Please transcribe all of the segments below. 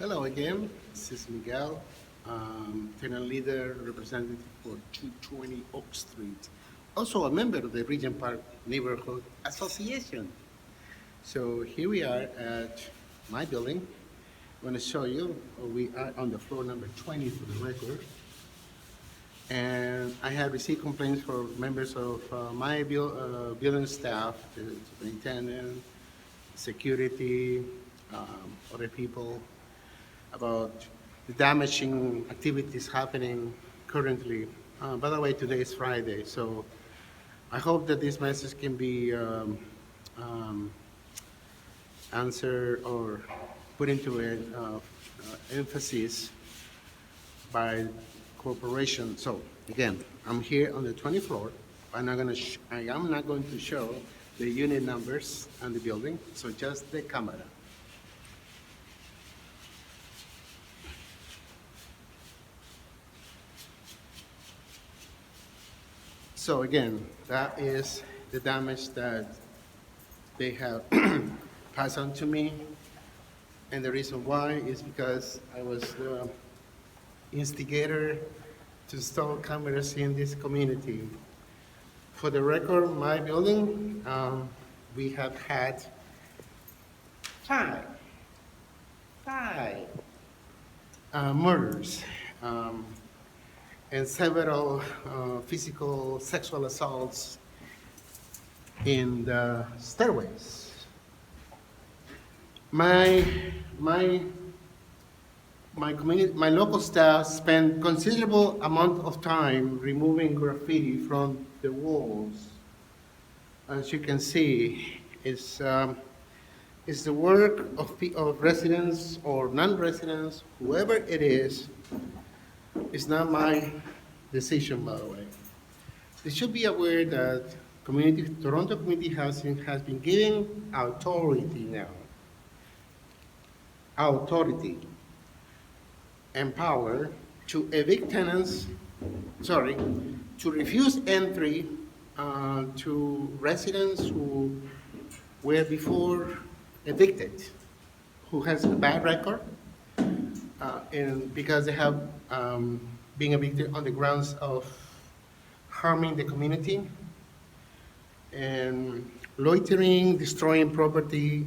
Hello again, this is Miguel, tenant leader representative for 220 Oak Street. Also a member of the Regent Park Neighborhood Association. So here we are at my building. I'm going to show you, we are on the floor number 20 for the record. And I have received complaints from members of my building staff, the superintendent, security, other people, about the damaging activities happening currently. By the way, today is Friday, so I hope that this message can be um, answered or put into an emphasis by corporation. So again, I'm here on the 20th floor. I am not going to show the unit numbers and the building, so just the camera. So again, that is the damage that they have passed on to me. And the reason why is because I was the instigator to install cameras in this community. For the record, my building, we have had five murders. And several physical sexual assaults in the stairways. My community, my local staff spent considerable amount of time removing graffiti from the walls. As you can see, it's the work of residents or non-residents, whoever it is. It's not my decision, by the way. They should be aware that Toronto Community Housing has been given authority now, and power to evict tenants, to refuse entry to residents who were before evicted, who has a bad record, and because they have been evicted on the grounds of harming the community and loitering, destroying property,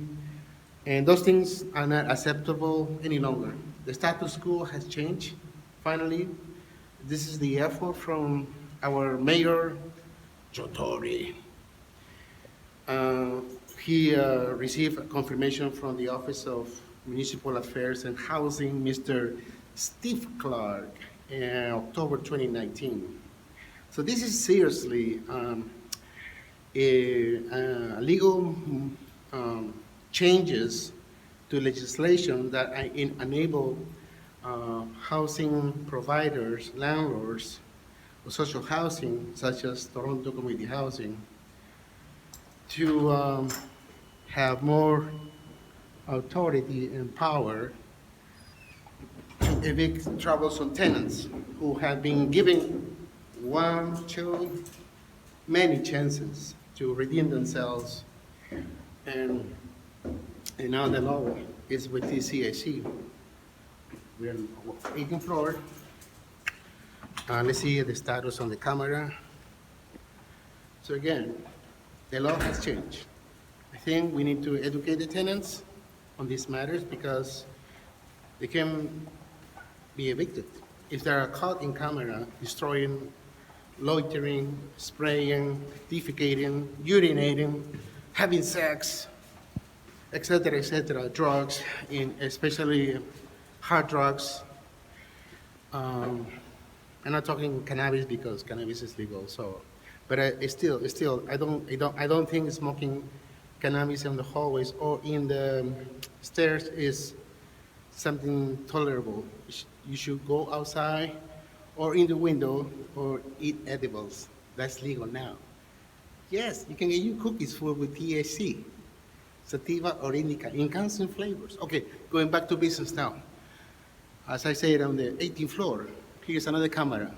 and those things are not acceptable any longer. The status quo has changed, finally. This is the effort from our mayor, Jotori. He received a confirmation from the Office of Municipal Affairs and Housing, Mr. Steve Clark, in October 2019. So this is seriously a legal changes to legislation that enable housing providers, landlords of social housing, such as Toronto Community Housing, to have more authority and power to evict troublesome tenants who have been given one, two, many chances to redeem themselves. And now the law is with TCAC. We're on the 18th floor. Let's see the status on the camera. So again, the law has changed. I think we need to educate the tenants on these matters because they can be evicted if they are caught in camera destroying, loitering, spraying, defecating, urinating, having sex, etc., drugs, especially hard drugs. I'm not talking cannabis because cannabis is legal. So, but it's still, I don't think smoking cannabis in the hallways or in the stairs is something tolerable. You should go outside or in the window or eat edibles. That's legal now. Yes, you can get your cookies full with THC, sativa or indica, in kinds and flavors. Okay, going back to business now. As I said, on the 18th floor, here's another camera.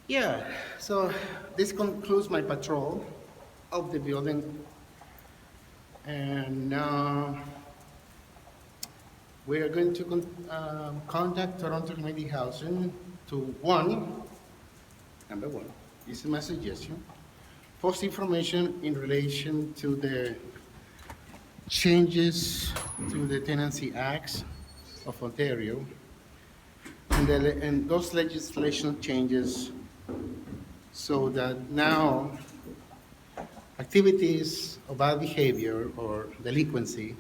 Yeah, so this concludes my patrol of the building. And we are going to contact Toronto Community Housing to number one, this is my suggestion, post information in relation to the changes to the Tenancy Acts of Ontario and those legislation changes so that now activities of bad behavior or delinquency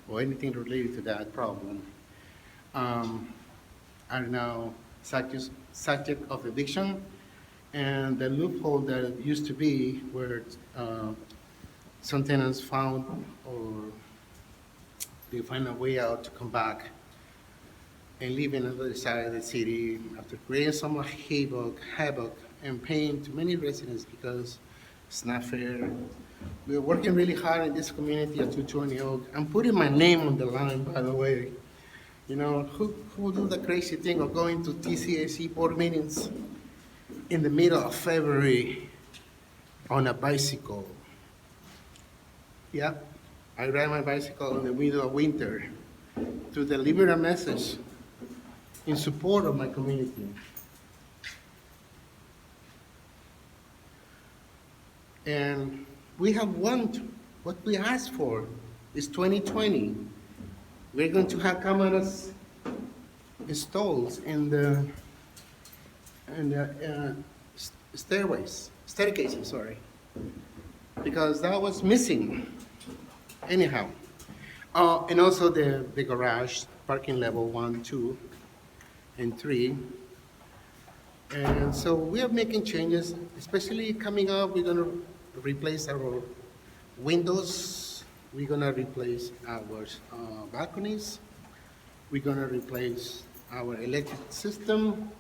or anything related to that problem um, are now subject of eviction, and the loophole that it used to be where some tenants found or they find a way out to come back and live in another side of the city after creating some havoc and pain to many residents because it's not fair. We're working really hard in this community at 220 Oak. I'm putting my name on the line, by the way. You know, who do the crazy thing of going to TCAC board meetings in the middle of February on a bicycle? Yeah, I ride my bicycle in the middle of winter to deliver a message in support of my community. And we have what we asked for is 2020. We're going to have cameras installed in the staircases, sorry, because that was missing. Anyhow, and also the garage parking level 1, 2, and 3. And so we are making changes, especially coming up. We're going to replace our windows. We're going to replace our balconies. We're going to replace our electric system.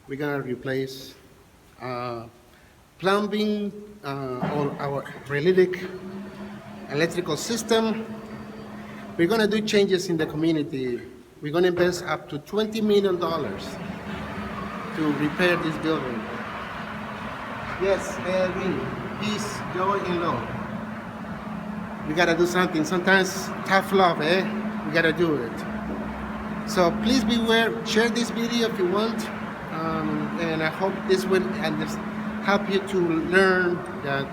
We're going to replace plumbing, all our related electrical system. We're going to do changes in the community. We're going to invest up to $20 million to repair this building. Yes, Edwin, peace, joy, and love. We gotta do something. Sometimes tough love, eh? We gotta do it. So please beware. Share this video if you want, and I hope this will help you to learn that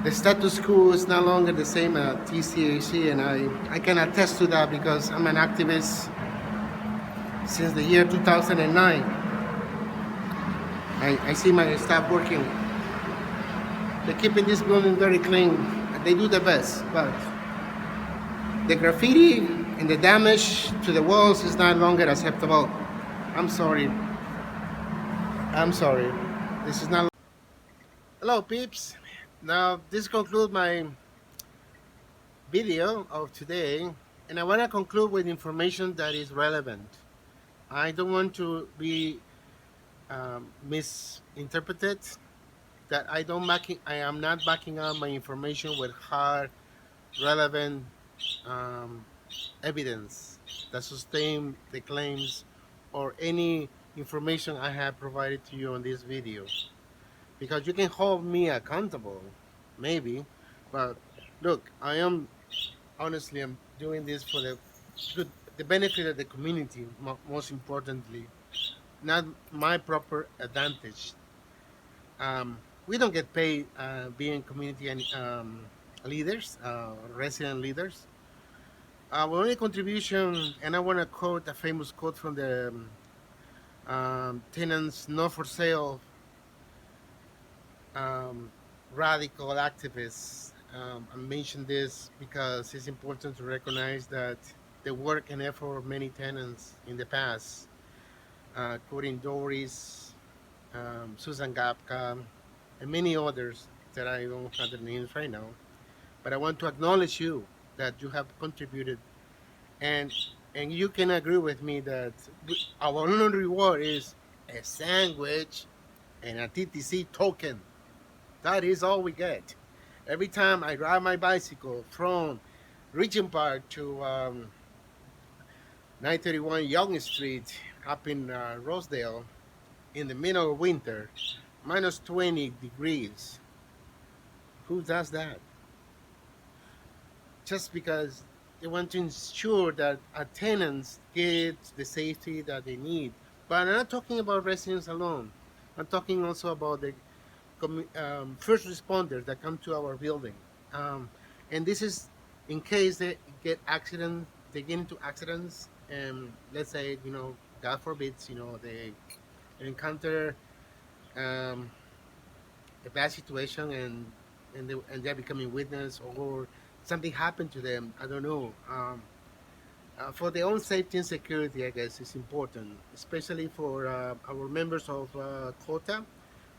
the status quo is no longer the same at TCAC, and I can attest to that because I'm an activist since the year 2009. I see my staff working. They're keeping this building very clean. They do the best, but the graffiti and the damage to the walls is no longer acceptable. I'm sorry. This is not. Hello, peeps. Now, this concludes my video of today, and I want to conclude with information that is relevant. I don't want to be misinterpreted, that I am not backing up my information with hard, relevant evidence that sustain the claims or any information I have provided to you on this video. Because you can hold me accountable, maybe, but look, I'm doing this for the benefit of the community, most importantly, not my proper advantage. We don't get paid being community leaders, resident leaders. Our only contribution, and I want to quote a famous quote from the tenants not for sale radical activists. I mention this because it's important to recognize that the work and effort of many tenants in the past, including Doris, Susan Gapka, and many others that I don't have the names right now. But I want to acknowledge you that you have contributed, and you can agree with me that our only reward is a sandwich and a TTC token. That is all we get. Every time I ride my bicycle from Regent Park to 931 Yonge Street up in Rosedale in the middle of winter, minus 20 degrees. Who does that? just because they want to ensure that our tenants get the safety that they need. But I'm not talking about residents alone. I'm talking also about the first responders that come to our building. Um, and this is in case they get accidents, they get into accidents, and let's say, God forbids, they encounter um, a bad situation, and they're becoming witness, or something happened to them. I don't know. For their own safety and security, I guess it's important, especially for our members of quota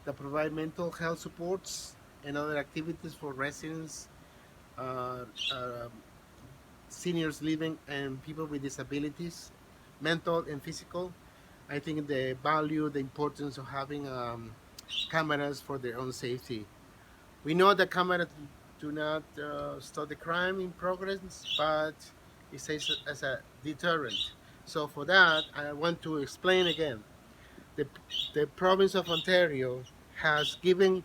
that provide mental health supports and other activities for residents, uh, uh, seniors living, and people with disabilities, mental and physical. I think they value the importance of having cameras for their own safety. We know that cameras do not stop the crime in progress, but it says as a deterrent. So for that, I want to explain again. The, the province of Ontario has given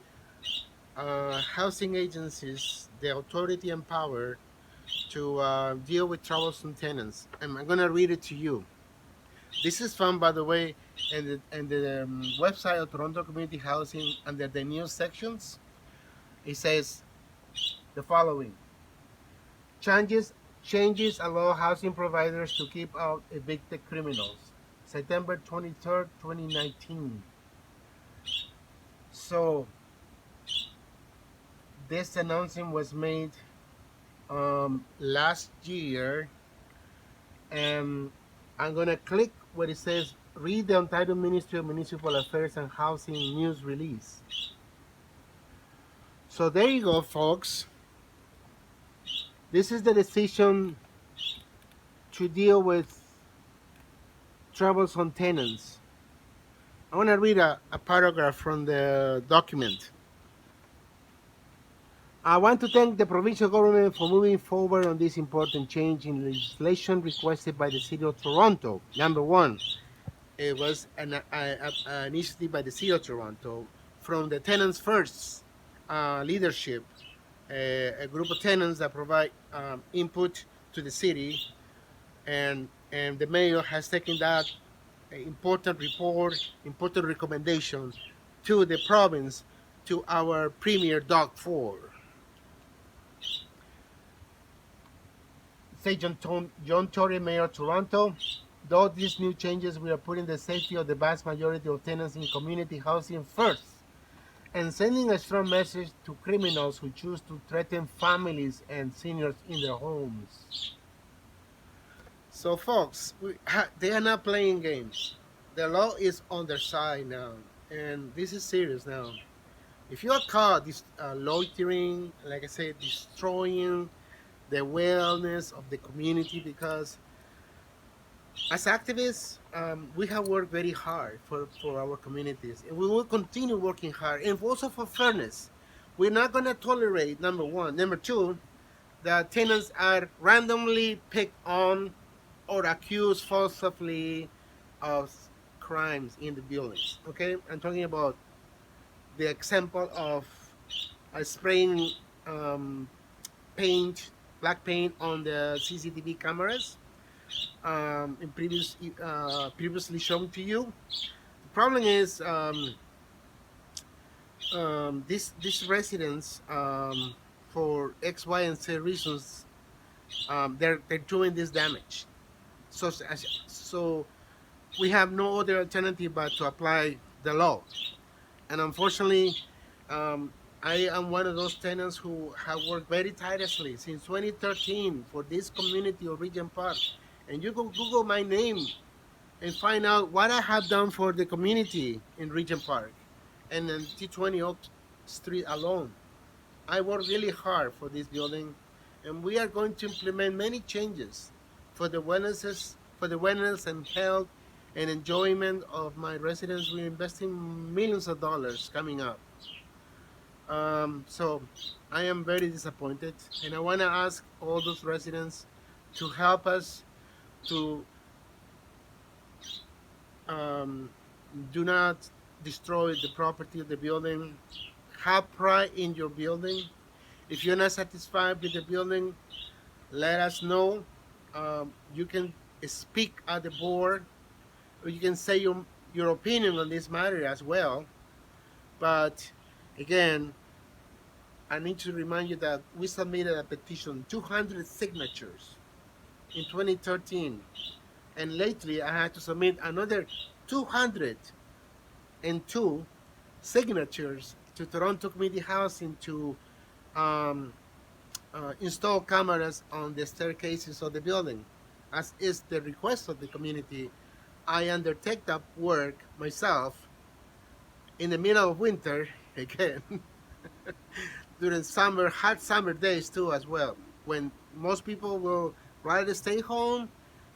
housing agencies the authority and power to deal with troublesome tenants. And I'm going to read it to you. This is found, by the way, in the website of Toronto Community Housing under the news sections. It says the following: changes changes allow housing providers to keep out evicted criminals. September 23rd, 2019. So this announcement was made last year, and I'm gonna click where it says read the Ontario Ministry of Municipal Affairs and Housing news release. So there you go, folks. This is the decision to deal with troublesome tenants. I want to read a paragraph from the document. I want to thank the provincial government for moving forward on this important change in legislation requested by the City of Toronto. Number one, it was an initiative by the City of Toronto from the Tenants First leadership, a group of tenants that provide input to the city, and the mayor has taken that important report, important recommendation to the province, to our premier, Doug Ford. Say John Tory, Mayor of Toronto. Though these new changes, we are putting the safety of the vast majority of tenants in community housing first, and sending a strong message to criminals who choose to threaten families and seniors in their homes. So, folks, they are not playing games. The law is on their side now, and this is serious now. If you are caught loitering, like I said, destroying the wellness of the community, because as activists, we have worked very hard for our communities, and we will continue working hard, and also for fairness. We're not going to tolerate, number one. Number two, that tenants are randomly picked on or accused falsely of crimes in the buildings. Okay, I'm talking about the example of spraying um, paint, black paint on the CCTV cameras previously shown to you. The problem is these residents, for X, Y, and Z reasons, they're doing this damage. So we have no other alternative but to apply the law. And unfortunately, um, I am one of those tenants who have worked very tirelessly since 2013 for this community of Regent Park. And you can Google my name and find out what I have done for the community in Regent Park and in T20 Oak Street alone. I worked really hard for this building, and we are going to implement many changes for the wellness and health and enjoyment of my residents. We're investing millions of dollars coming up. So I am very disappointed, and I want to ask all those residents to help us to um, do not destroy the property of the building. Have pride in your building. If you're not satisfied with the building, Let us know. You can speak at the board, or you can say your opinion on this matter as well. But again, I need to remind you that we submitted a petition, 200 signatures in 2013, and lately I had to submit another 202 signatures to Toronto Community Housing to um, install cameras on the staircases of the building. As is the request of the community, I undertake that work myself in the middle of winter, again, during summer, hot summer days too, as well, when most people will rather stay home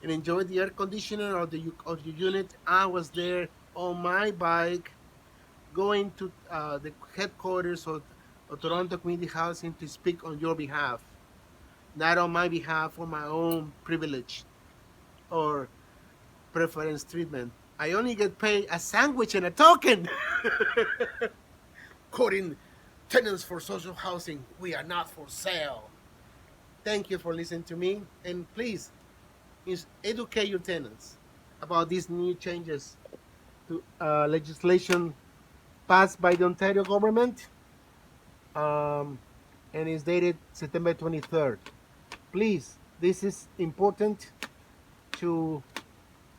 and enjoy the air conditioner of the unit. I was there on my bike, going to the headquarters of Toronto Community Housing to speak on your behalf, not on my behalf for my own privilege or preference treatment. I only get paid a sandwich and a token. Quoting tenants for social housing, we are not for sale. Thank you for listening to me, and please educate your tenants about these new changes to legislation passed by the Ontario government, um, and is dated September 23rd. Please, this is important to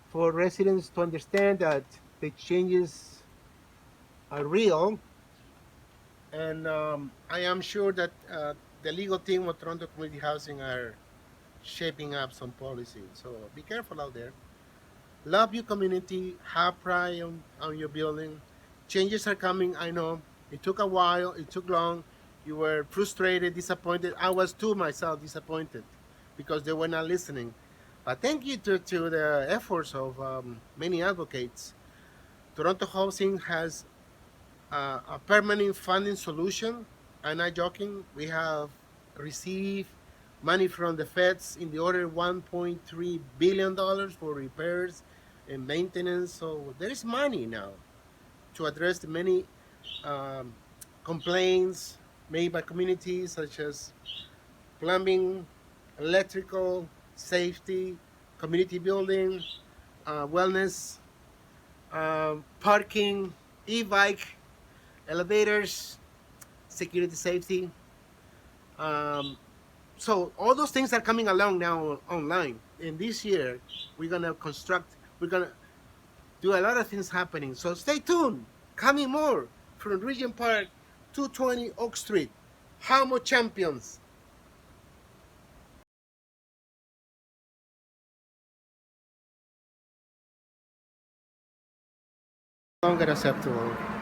for residents to understand that the changes are real, and I am sure that the legal team of Toronto Community Housing are shaping up some policies. So be careful out there. Love your community. Have pride on your building. Changes are coming. I know it took a while. It took long. You were frustrated, disappointed. I was too myself disappointed because they were not listening. But thank you to the efforts of many advocates. Toronto Housing has a permanent funding solution. I'm not joking. We have received money from the feds in the order of $1.3 billion for repairs and maintenance. So there is money now to address the many um, complaints made by communities, such as plumbing, electrical, safety, community building, wellness, parking, e-bike, elevators, security, safety. Um, so all those things are coming along now online. And this year, we're gonna do a lot of things happening. So stay tuned. Coming more from Regent Park, 220 Oak Street. Hamo champions. No longer acceptable.